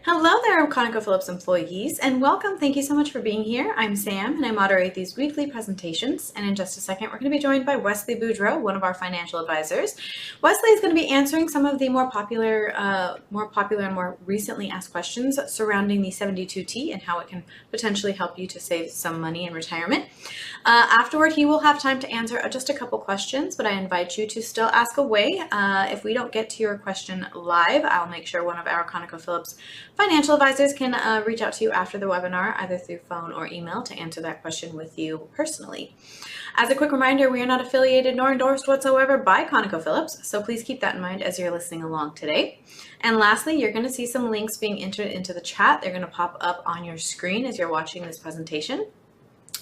Hello there, ConocoPhillips employees, and welcome. Thank you so much for being here. I'm Sam, and I moderate these weekly presentations. And in just a second, we're going to be joined by Wesley Boudreau, one of our financial advisors. Wesley is going to be answering some of the more popular and more recently asked questions surrounding the 72T and how it can potentially help you to save some money in retirement. Afterward, he will have time to answer just a couple questions, but I invite you to still ask away. If we don't get to your question live, I'll make sure one of our ConocoPhillips financial advisors can reach out to you after the webinar, either through phone or email, to answer that question with you personally. As a quick reminder, we are not affiliated nor endorsed whatsoever by ConocoPhillips, so please keep that in mind as you're listening along today. And lastly, you're going to see some links being entered into the chat. They're going to pop up on your screen as you're watching this presentation.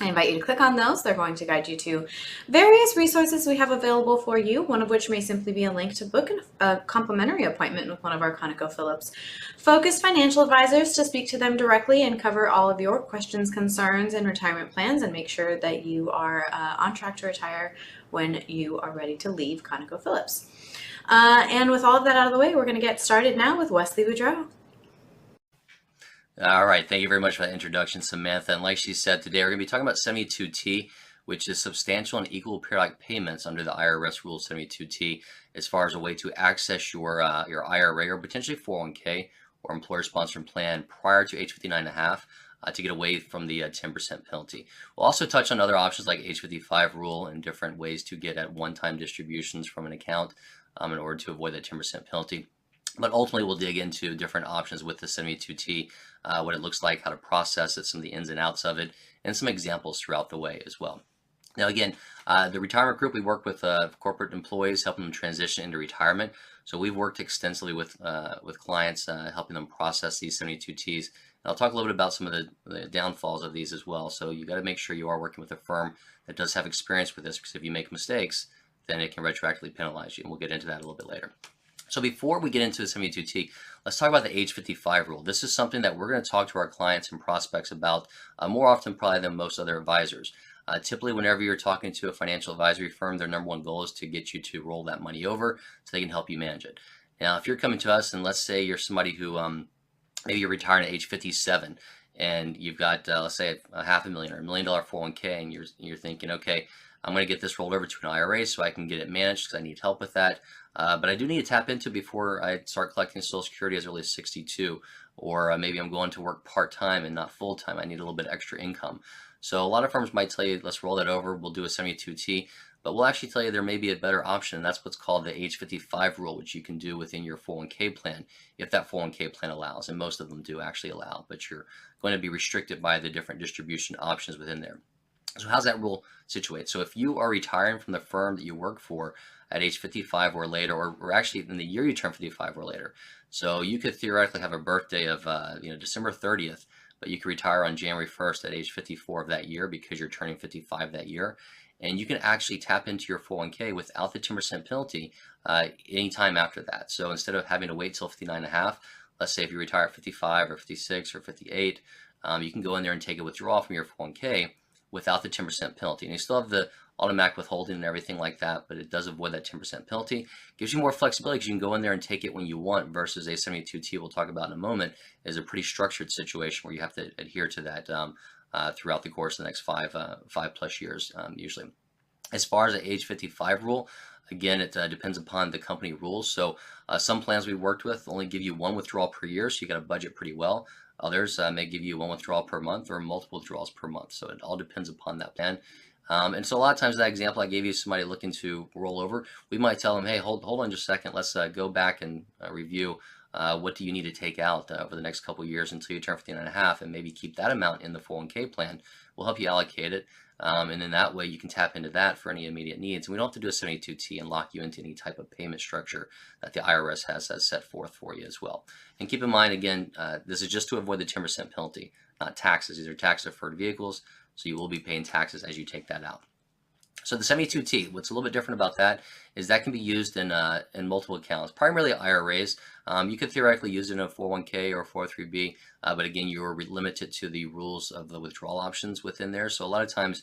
I invite you to click on those. They're going to guide you to various resources we have available for you, one of which may simply be a link to book a complimentary appointment with one of our ConocoPhillips focused financial advisors to speak to them directly and cover all of your questions, concerns, and retirement plans, and make sure that you are on track to retire when you are ready to leave ConocoPhillips. And with all of that out of the way, we're going to get started now with Wesley Boudreau. All right, thank you very much for that introduction, Samantha. And like she said, today we're going to be talking about 72T, which is substantial and equal periodic payments under the IRS Rule 72T, as far as a way to access your IRA or potentially 401k or employer-sponsored plan prior to age 59.5 to get away from the 10% penalty. We'll also touch on other options like age 55 rule and different ways to get at one-time distributions from an account in order to avoid that 10% penalty. But ultimately, we'll dig into different options with the 72T, what it looks like, how to process it, some of the ins and outs of it, and some examples throughout the way as well. Now, again, the retirement group, we work with corporate employees, helping them transition into retirement. So we've worked extensively with clients, helping them process these 72Ts. And I'll talk a little bit about some of the downfalls of these as well. So you got to make sure you are working with a firm that does have experience with this, because if you make mistakes, then it can retroactively penalize you. And we'll get into that a little bit later. So before we get into the 72T, let's talk about the age 55 rule. This is something that we're going to talk to our clients and prospects about more often probably than most other advisors. Typically, whenever you're talking to a financial advisory firm, their number one goal is to get you to roll that money over so they can help you manage it. Now, if you're coming to us and let's say you're somebody who maybe you're retiring at age 57 and you've got, let's say, a $500,000 or $1 million 401k, and you're thinking, okay, I'm going to get this rolled over to an IRA so I can get it managed because I need help with that. But I do need to tap into before I start collecting Social Security as early as 62, or maybe I'm going to work part-time and not full-time. I need a little bit extra income. So a lot of firms might tell you, let's roll that over, we'll do a 72T, but we'll actually tell you there may be a better option, and that's what's called the age 55 rule, which you can do within your 401k plan, if that 401k plan allows, and most of them do actually allow, but you're going to be restricted by the different distribution options within there. So how's that rule situate? So if you are retiring from the firm that you work for at age 55 or later, or actually in the year you turn 55 or later, so you could theoretically have a birthday of December 30th, but you could retire on January 1st at age 54 of that year because you're turning 55 that year, and you can actually tap into your 401k without the 10% penalty anytime after that. So instead of having to wait till 59.5, let's say if you retire at 55 or 56 or 58, you can go in there and take a withdrawal from your 401k without the 10% penalty. And you still have the automatic withholding and everything like that, but it does avoid that 10% penalty. Gives you more flexibility because you can go in there and take it when you want, versus a 72T we'll talk about in a moment is a pretty structured situation where you have to adhere to that throughout the course of the next five plus years usually. As far as the age 55 rule, again, it depends upon the company rules. So some plans we worked with only give you one withdrawal per year, so you got to budget pretty well. Others may give you one withdrawal per month or multiple withdrawals per month. So it all depends upon that plan. And so a lot of times that example I gave you, somebody looking to roll over, we might tell them, hey, hold on just a second. Let's go back and review what do you need to take out over the next couple of years until you turn 59.5, and maybe keep that amount in the 401k plan. We'll help you allocate it. And then that way you can tap into that for any immediate needs. And we don't have to do a 72T and lock you into any type of payment structure that the IRS has set forth for you as well. And keep in mind, again, this is just to avoid the 10% penalty, not taxes. These are tax deferred vehicles, so you will be paying taxes as you take that out. So the 72T, what's a little bit different about that is that can be used in multiple accounts, primarily IRAs. You could theoretically use it in a 401k or 403b, but again, you're limited to the rules of the withdrawal options within there. So a lot of times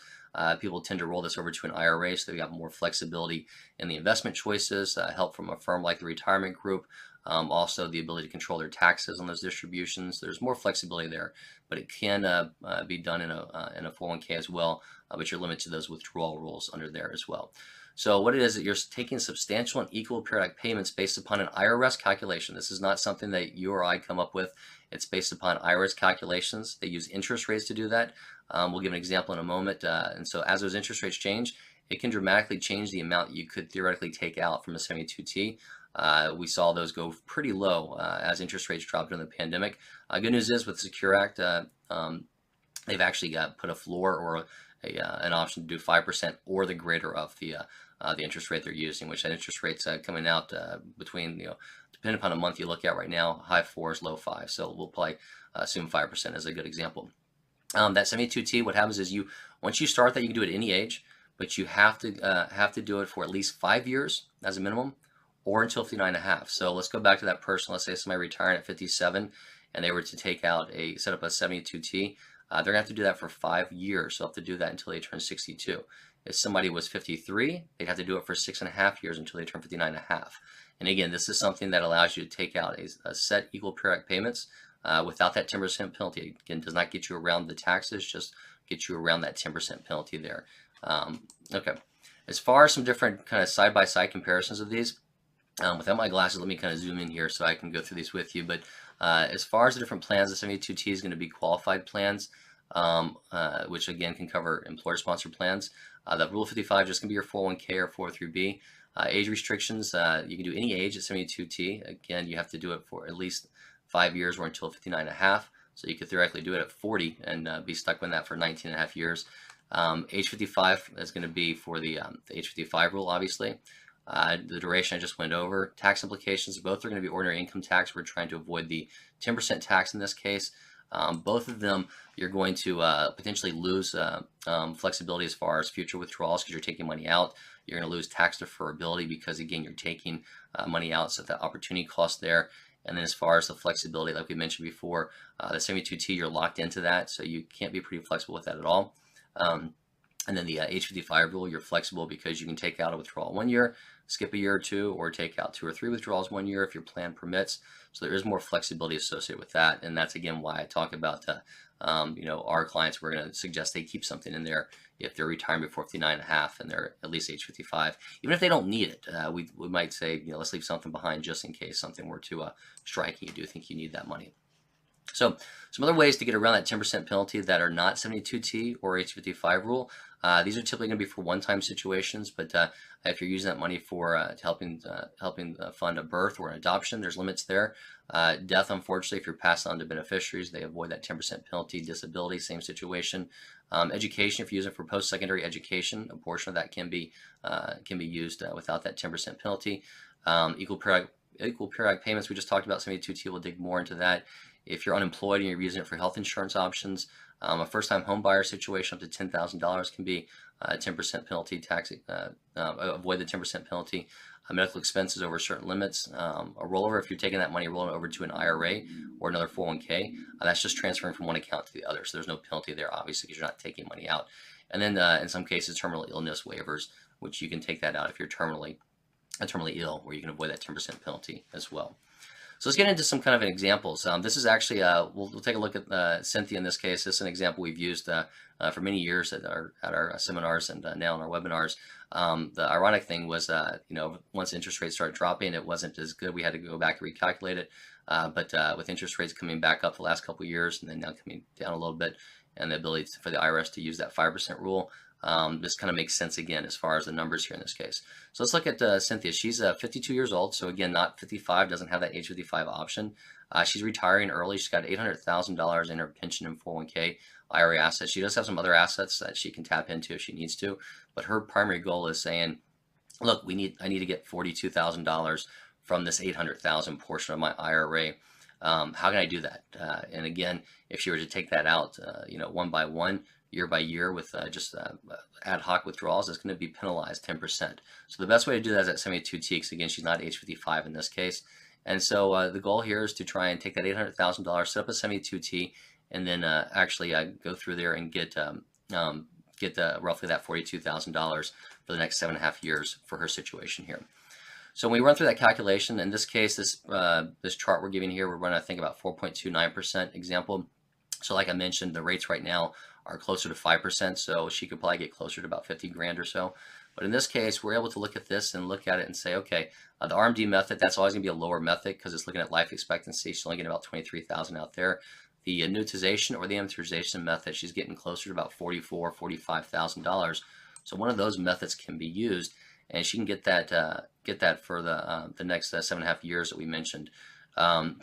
people tend to roll this over to an IRA, so they've got more flexibility in the investment choices, help from a firm like the retirement group, Also, the ability to control their taxes on those distributions. There's more flexibility there, but it can be done in a 401k as well, but you're limited to those withdrawal rules under there as well. So what it is that you're taking substantial and equal periodic payments based upon an IRS calculation. This is not something that you or I come up with. It's based upon IRS calculations. They use interest rates to do that. We'll give an example in a moment. And so as those interest rates change, it can dramatically change the amount you could theoretically take out from a 72T. We saw those go pretty low as interest rates dropped during the pandemic. Good news is with the Secure Act, they've actually put a floor or an option to do 5% or the greater of the interest rate they're using, which that interest rate's coming out between, depending upon a month you look at right now, high 4s, low 5s. So we'll probably assume 5% as a good example. That 72T, what happens is once you start that, you can do it at any age, but you have to do it for at least 5 years as a minimum, or until 59.5. So let's go back to that person. Let's say somebody retiring at 57, and they were to set up a 72T. They're gonna have to do that for 5 years. So they'll have to do that until they turn 62. If somebody was 53, they'd have to do it for 6.5 years until they turn 59.5. And again, this is something that allows you to take out a set equal periodic payments without that 10% penalty. Again, does not get you around the taxes, just get you around that 10% penalty there. Okay. As far as some different kind of side-by-side comparisons of these, without my glasses, let me kind of zoom in here so I can go through these with you. But as far as the different plans, the 72T is going to be qualified plans, which again can cover employer-sponsored plans. The Rule 55 is just going to be your 401k or 403b. Age restrictions, you can do any age at 72T. Again, you have to do it for at least 5 years or until 59.5. So you could theoretically do it at 40 and be stuck with that for 19.5 years. Age 55 is going to be for the age 55 rule, obviously. The duration I just went over. Tax implications, both are going to be ordinary income tax. We're trying to avoid the 10% tax in this case. Both of them, you're going to potentially lose flexibility as far as future withdrawals because you're taking money out. You're going to lose tax deferrability because, again, you're taking money out, so the opportunity cost there. And then as far as the flexibility, like we mentioned before, the 72T, you're locked into that, so you can't be pretty flexible with that at all. And then the age 55 rule, you're flexible because you can take out a withdrawal 1 year, skip a year or two, or take out 2 or 3 withdrawals 1 year if your plan permits. So there is more flexibility associated with that, and that's again why I talk about our clients. We're going to suggest they keep something in there if they're retiring before 59.5 and they're at least age 55. Even if they don't need it, we might say, let's leave something behind just in case something were to strike and you do think you need that money. So some other ways to get around that 10% penalty that are not 72T or age 55 rule. These are typically going to be for one-time situations, but if you're using that money for helping fund a birth or an adoption, there's limits there. Death, unfortunately, if you're passed on to beneficiaries, they avoid that 10% penalty. Disability, same situation. Education, if you use it for post-secondary education, a portion of that can be used without that 10% penalty. Equal periodic payments, we just talked about. 72T will dig more into that. If you're unemployed and you're using it for health insurance options, a first-time home buyer situation up to $10,000 can be a 10% penalty tax. Avoid the 10% penalty. Medical expenses over certain limits. A rollover, if you're taking that money, rolling over to an IRA or another 401k, that's just transferring from one account to the other. So there's no penalty there, obviously, because you're not taking money out. And then in some cases, terminal illness waivers, which you can take that out if you're terminally ill, where you can avoid that 10% penalty as well. So let's get into some kind of examples. This is actually, we'll take a look at Cynthia in this case. This is an example we've used for many years at our seminars and now in our webinars. The ironic thing was, once interest rates started dropping, it wasn't as good. We had to go back and recalculate it. But with interest rates coming back up the last couple of years and then now coming down a little bit, and the ability for the IRS to use that 5% rule, this kind of makes sense again as far as the numbers here in this case. So let's look at Cynthia. She's 52 years old, so again, not 55, doesn't have that age 55 option. She's retiring early. She's got $800,000 in her pension and 401k IRA assets. She does have some other assets that she can tap into if she needs to, but her primary goal is saying, look, I need to get $42,000 from this $800,000 portion of my IRA. How can I do that? And again, if she were to take that out, one by one, year by year with just ad hoc withdrawals, it's going to be penalized 10%. So the best way to do that is at 72T, because again, she's not age 55 in this case. And so the goal here is to try and take that $800,000, set up a 72T, and then actually go through there and get roughly that $42,000 for the next 7.5 years for her situation here. So when we run through that calculation, in this case, this chart we're giving here, we're running, I think, about 4.29% example. So like I mentioned, the rates right now are closer to 5%, so she could probably get closer to about 50 grand or so. But in this case, we're able to look at this and look at it and say, okay, the RMD method, that's always going to be a lower method because it's looking at life expectancy. She's only getting about 23,000 out there. The annuitization or the amortization method, she's getting closer to about $44,000, $45,000. So one of those methods can be used, and she can get that for the next 7.5 years that we mentioned.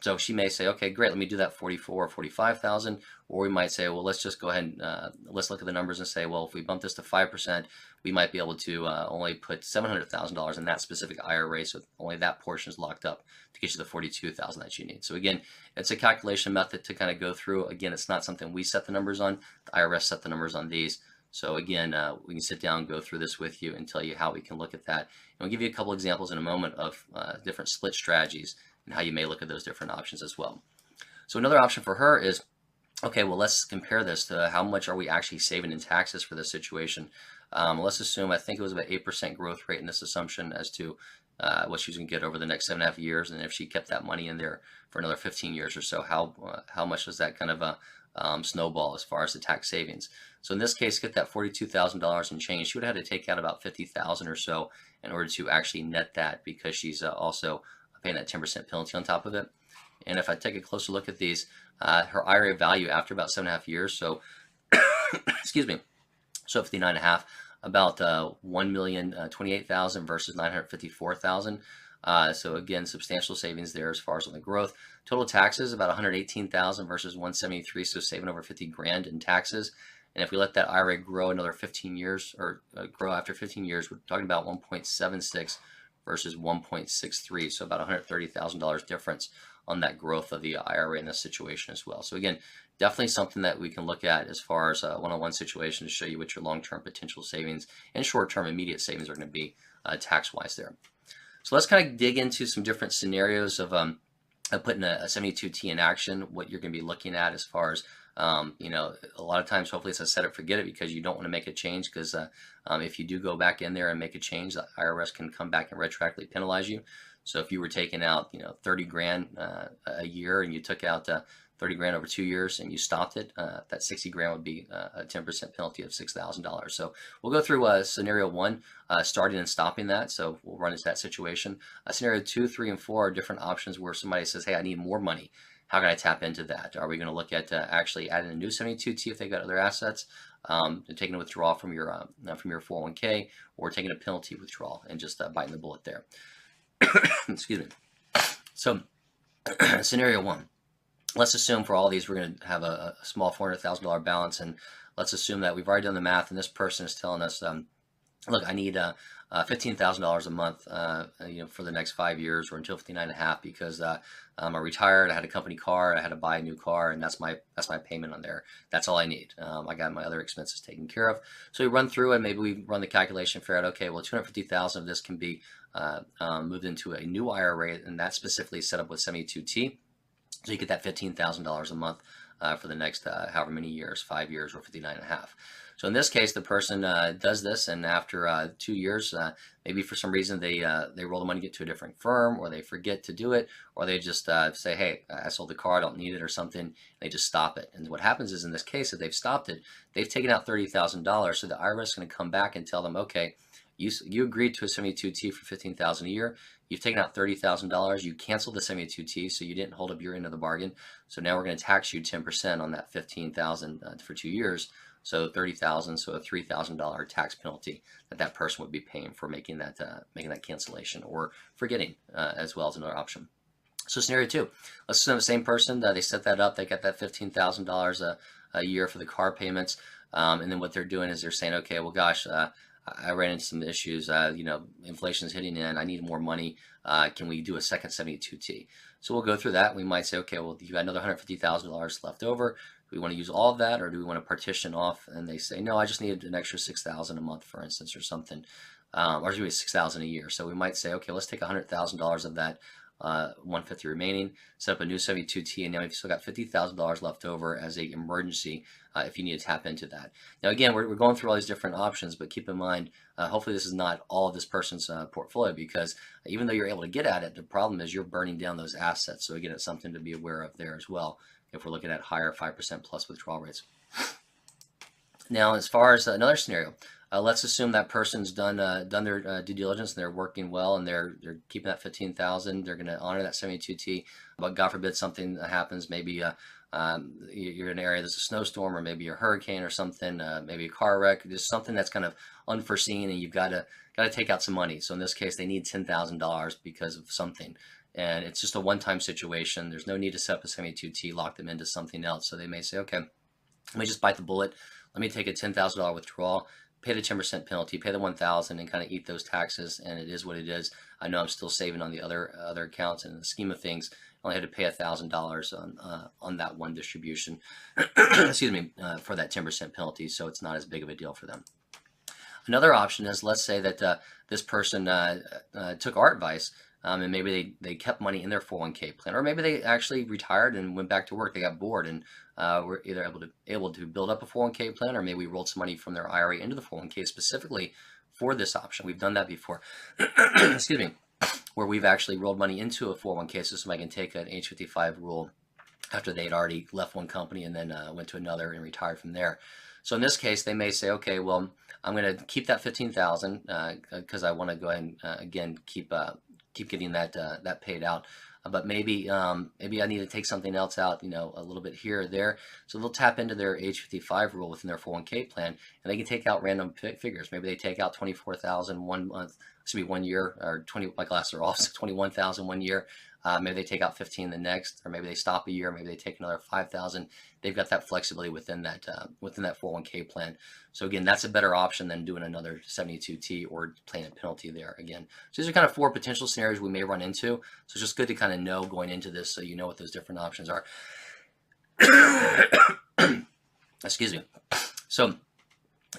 So she may say, okay, great, let me do that 44 or 45,000, or we might say, well, let's just go ahead and let's look at the numbers and say, well, if we bump this to 5%, we might be able to only put $700,000 in that specific IRA, so only that portion is locked up to get you the 42,000 that you need. So again, it's a calculation method to kind of go through. Again, it's not something we set the numbers on. The IRS set the numbers on these. So again, we can sit down and go through this with you and tell you how we can look at that. And we'll give you a couple examples in a moment of different split strategies and how you may look at those different options as well. So another option for her is, okay, well, let's compare this to how much are we actually saving in taxes for this situation. Let's assume, I think it was about 8% growth rate in this assumption as to what she's going to get over the next 7.5 years, and if she kept that money in there for another 15 years or so, how much does that kind of snowball as far as the tax savings? So in this case, get that $42,000 and change. She would have had to take out about 50,000 or so in order to actually net that, because she's also paying that 10% penalty on top of it. And if I take a closer look at these, her IRA value after about 7.5 years, so excuse me, so 59.5, about 1,028,000 versus 954,000. So again, substantial savings there as far as on the growth. Total taxes about 118,000 versus 173, so saving over 50 grand in taxes. And if we let that IRA grow another 15 years, or grow after 15 years, we're talking about 1.76 versus 1.63, so about $130,000 difference on that growth of the IRA in this situation as well. So again, definitely something that we can look at as far as a one-on-one situation to show you what your long-term potential savings and short-term immediate savings are going to be tax-wise there. So let's kind of dig into some different scenarios of putting a 72T in action, what you're going to be looking at as far as you know, a lot of times, hopefully it's a set it, forget it, because you don't want to make a change, because if you do go back in there and make a change, the IRS can come back and retroactively penalize you. So if you were taking out, 30 grand a year, and you took out 30 grand over 2 years and you stopped it, that 60 grand would be a 10% penalty of $6,000. So we'll go through scenario 1, starting and stopping that. So we'll run into that situation. Scenario 2, 3, and 4 are different options where somebody says, hey, I need more money. How can I tap into that? Are we going to look at actually adding a new 72T if they've got other assets, taking a withdrawal from your 401k, or taking a penalty withdrawal and just biting the bullet there? Excuse me. So scenario 1. Let's assume for all these we're going to have a small $400,000 balance, and let's assume that we've already done the math, and this person is telling us, look, I need $15,000 a month, for the next 5 years, or until 59.5, because I'm retired. I had a company car. I had to buy a new car, and that's my payment on there. That's all I need. I got my other expenses taken care of. So we run through, and maybe we run the calculation, figure out, okay, well, 250,000 of this can be moved into a new IRA, and that's specifically set up with 72T. So you get that $15,000 a month for the next however many years, 5 years, or 59.5. So in this case, the person does this, and after 2 years, maybe for some reason they roll the money, get to a different firm, or they forget to do it, or they just say, hey, I sold the car, I don't need it, or something. And they just stop it. And what happens is, in this case, if they've stopped it, they've taken out $30,000. So the IRS is going to come back and tell them, okay, you agreed to a 72T for $15,000 a year. You've taken out $30,000. You canceled the 72T, so you didn't hold up your end of the bargain. So now we're going to tax you 10% on that $15,000 for 2 years. So $30,000, so a $3,000 tax penalty that person would be paying for making that cancellation, or forgetting as well as another option. So scenario 2, let's assume the same person, they set that up, they got that $15,000 a year for the car payments, and then what they're doing is they're saying, okay, well, gosh, I ran into some issues, inflation is hitting in, I need more money, can we do a second 72T? So we'll go through that. We might say, okay, well, you've got another $150,000 left over. Do we want to use all of that, or do we want to partition off? And they say, no, I just need an extra $6,000 a month, for instance, or something, or $6,000 a year. So we might say, okay, let's take $100,000 of that 150 remaining, set up a new 72T, and now you've still got $50,000 left over as a emergency if you need to tap into that. Now again, we're going through all these different options, but keep in mind, hopefully this is not all of this person's portfolio, because even though you're able to get at it, the problem is you're burning down those assets. So again, it's something to be aware of there as well if we're looking at higher 5% plus withdrawal rates. Now, as far as another scenario, let's assume that person's done their due diligence and they're working well and they're keeping that 15,000. They're going to honor that 72T. But God forbid something happens. Maybe you're in an area there's a snowstorm, or maybe a hurricane or something. Maybe a car wreck. Just something that's kind of unforeseen, and you've got to take out some money. So in this case, they need $10,000 because of something. And it's just a one-time situation. There's no need to set up a 72T, lock them into something else. So they may say, okay, let me just bite the bullet. Let me take a $10,000 withdrawal, pay the 10% penalty, pay the $1,000, and kind of eat those taxes. And it is what it is. I know I'm still saving on the other accounts, and in the scheme of things, I only had to pay $1,000 on that one distribution. Excuse me, for that 10% penalty. So it's not as big of a deal for them. Another option is, let's say that this person took our advice. And maybe they kept money in their 401k plan, or maybe they actually retired and went back to work. They got bored and were either able to build up a 401k plan, or maybe rolled some money from their IRA into the 401k specifically for this option. We've done that before. Excuse me, where we've actually rolled money into a 401k so somebody can take an age 55 rule after they had already left one company and then went to another and retired from there. So in this case, they may say, okay, well, I'm going to keep that 15,000 because I want to go ahead and again keep getting that paid out, but maybe I need to take something else out, a little bit here or there. So they'll tap into their age 55 rule within their 401k plan, and they can take out random figures. Maybe they take out 24,000 1 month, 1 year, or 20. My glasses are off. So 21,000 1 year. Maybe they take out 15 the next, or maybe they stop a year. Maybe they take another 5,000. They've got that flexibility within that 401k plan. So again, that's a better option than doing another 72T or paying a penalty there again. So these are kind of 4 potential scenarios we may run into. So it's just good to kind of know going into this, so you know what those different options are. Excuse me. So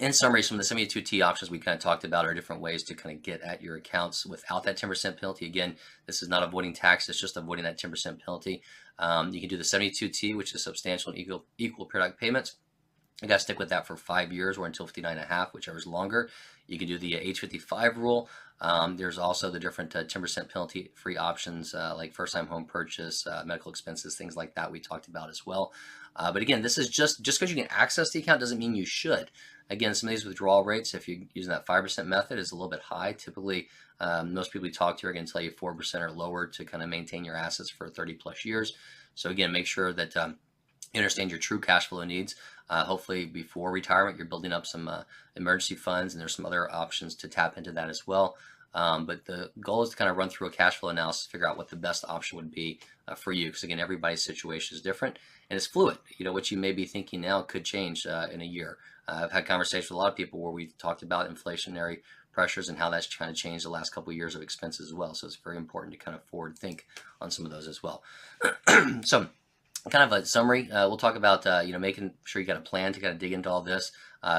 in summary, some of the 72T options we kind of talked about are different ways to kind of get at your accounts without that 10% penalty. Again, this is not avoiding tax, it's just avoiding that 10% penalty. You can do the 72T, which is substantial and equal periodic payments. You got to stick with that for 5 years or until 59.5, whichever is longer. You can do the age 55 rule. There's also the different 10% penalty free options like first-time home purchase, medical expenses, things like that we talked about as well. But again, this is just because you can access the account doesn't mean you should. Again, some of these withdrawal rates, if you're using that 5% method, is a little bit high. Typically, most people we talk to are going to tell you 4% or lower to kind of maintain your assets for 30 plus years. So again, make sure that you understand your true cash flow needs. Hopefully before retirement, you're building up some emergency funds, and there's some other options to tap into that as well. But the goal is to kind of run through a cash flow analysis, figure out what the best option would be for you. Because again, everybody's situation is different and it's fluid. What you may be thinking now could change in a year. I've had conversations with a lot of people where we've talked about inflationary pressures and how that's kind of changed the last couple of years of expenses as well. So it's very important to kind of forward think on some of those as well. So kind of a summary, we'll talk about making sure you got a plan to kind of dig into all this,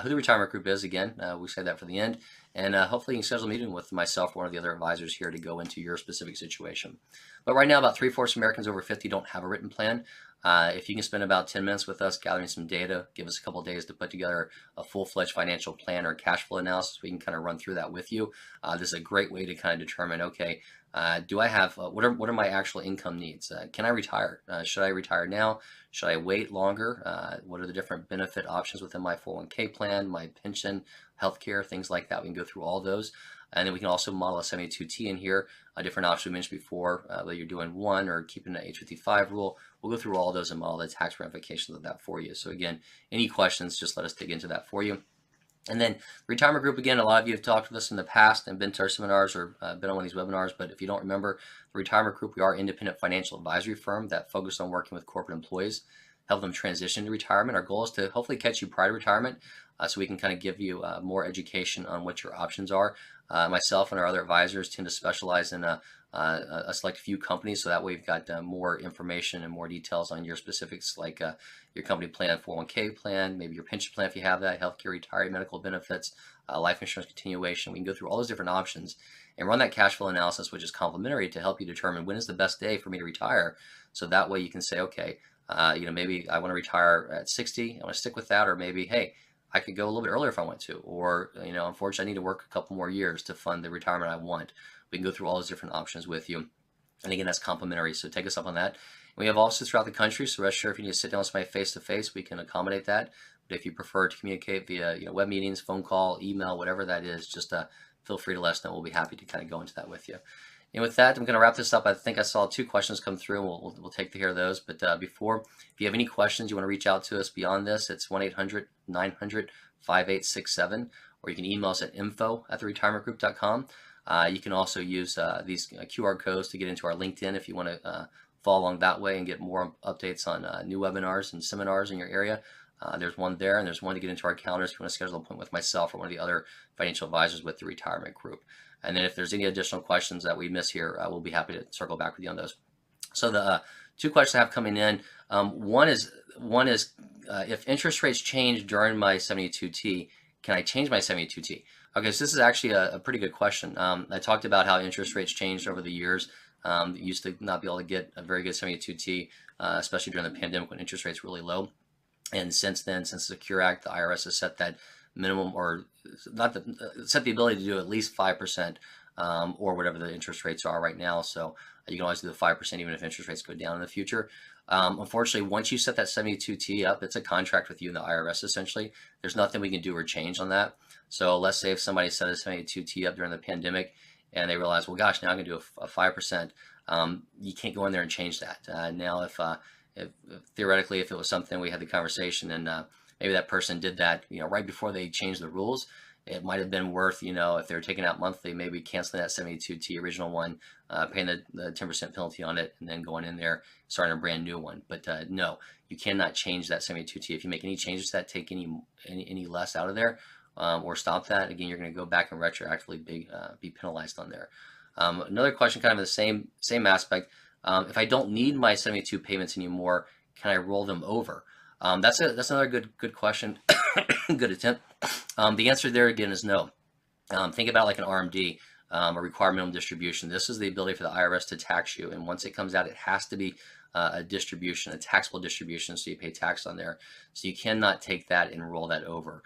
who the retirement group is. Again, we say that for the end, and hopefully you can schedule a meeting with myself or one of the other advisors here to go into your specific situation. But right now, about 3/4 Americans over 50 don't have a written plan. If you can spend about 10 minutes with us gathering some data, give us a couple of days to put together a full-fledged financial plan or cash flow analysis, we can kind of run through that with you. This is a great way to kind of determine, okay, do I have, what are my actual income needs? Can I retire? Should I retire now? Should I wait longer? What are the different benefit options within my 401k plan, my pension, healthcare, things like that? We can go through all those. And then we can also model a 72T in here, a different option we mentioned before, whether you're doing one or keeping the age 55 rule. We'll go through all those and model the tax ramifications of that for you. So again, any questions, just let us dig into that for you. And then retirement group, again, a lot of you have talked with us in the past and been to our seminars or been on one of these webinars, but if you don't remember, the retirement group, we are an independent financial advisory firm that focuses on working with corporate employees, help them transition to retirement. Our goal is to hopefully catch you prior to retirement, so we can kind of give you more education on what your options are. Myself and our other advisors tend to specialize in a select few companies, so that way we've got more information and more details on your specifics, like your company plan, 401k plan, maybe your pension plan if you have that, healthcare, retirement, medical benefits, life insurance continuation. We can go through all those different options and run that cash flow analysis, which is complementary to help you determine when is the best day for me to retire. So that way you can say, okay, maybe I want to retire at 60, I want to stick with that, or maybe, hey, I could go a little bit earlier if I want to, or, unfortunately I need to work a couple more years to fund the retirement I want. We can go through all those different options with you. And again, that's complimentary, so take us up on that. We have offices throughout the country, so rest assured if you need to sit down with somebody face-to-face, we can accommodate that. But if you prefer to communicate via web meetings, phone call, email, whatever that is, just feel free to let us know. We'll be happy to kind of go into that with you. And with that, I'm going to wrap this up. I think I saw 2 questions come through, and we'll take care of those. But before, if you have any questions, you want to reach out to us beyond this, it's 1-800-900-5867, or you can email us at info@theretirementgroup.com. You can also use these QR codes to get into our LinkedIn if you want to follow along that way and get more updates on new webinars and seminars in your area. There's one there, and there's one to get into our calendars if you want to schedule an appointment with myself or one of the other financial advisors with the retirement group. And then if there's any additional questions that we miss here, we'll be happy to circle back with you on those. So the 2 questions I have coming in, one is if interest rates change during my 72T, can I change my 72T? Okay, so this is actually a pretty good question. I talked about how interest rates changed over the years. You used to not be able to get a very good 72T, especially during the pandemic when interest rates were really low. And since then, since the Secure Act, the IRS has set that minimum, or set the ability to do at least 5%, or whatever the interest rates are right now. So you can always do the 5% even if interest rates go down in the future. Unfortunately, once you set that 72T up, it's a contract with you and the IRS essentially. There's nothing we can do or change on that. So let's say if somebody set a 72T up during the pandemic and they realize, well, gosh, now I can do a 5%. You can't go in there and change that. Now, if theoretically, if it was something we had the conversation and maybe that person did that, right before they changed the rules, it might have been worth, if they were taking out monthly, maybe canceling that 72T original one, paying the 10% penalty on it, and then going in there, starting a brand new one. But no, you cannot change that 72T. If you make any changes to that, take any less out of there, or stop that, again, you're going to go back and retroactively be penalized on there. Another question, kind of the same aspect. If I don't need my 72 payments anymore, can I roll them over? That's another good question. Good attempt. The answer there again is no. Think about it like an RMD, a required minimum distribution. This is the ability for the IRS to tax you, and once it comes out, it has to be a distribution, a taxable distribution, so you pay tax on there. So you cannot take that and roll that over.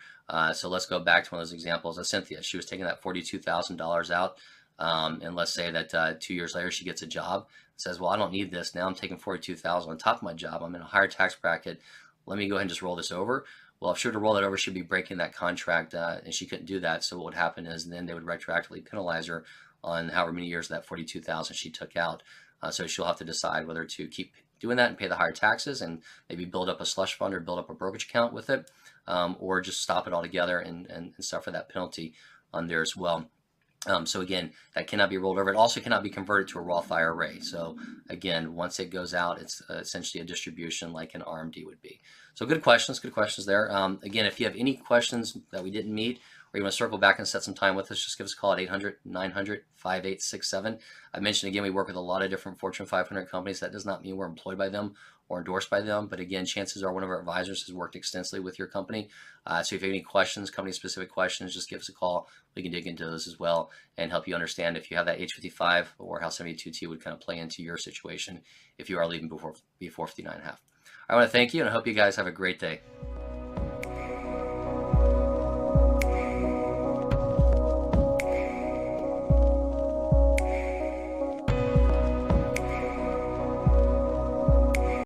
So let's go back to one of those examples of Cynthia. She was taking that $42,000 out, and let's say that 2 years later she gets a job, says, well, I don't need this. Now I'm taking $42,000 on top of my job. I'm in a higher tax bracket. Let me go ahead and just roll this over. Well, if she were to roll that over, she'd be breaking that contract, and she couldn't do that. So what would happen is then they would retroactively penalize her on however many years of that $42,000 she took out. So she'll have to decide whether to keep doing that and pay the higher taxes and maybe build up a slush fund or build up a brokerage account with it, or just stop it altogether and suffer that penalty on there as well. So again, that cannot be rolled over. It also cannot be converted to a Roth IRA. So again, once it goes out, it's essentially a distribution like an RMD would be. So good questions there. Again, if you have any questions that we didn't meet, or you want to circle back and set some time with us, just give us a call at 800-900-5867. I mentioned again, we work with a lot of different Fortune 500 companies. That does not mean we're employed by them or endorsed by them, but again, chances are one of our advisors has worked extensively with your company. So if you have any questions, company-specific questions, just give us a call. We can dig into those as well and help you understand if you have that age 55 or how 72T would kind of play into your situation if you are leaving before 59 and a half. I want to thank you, and I hope you guys have a great day.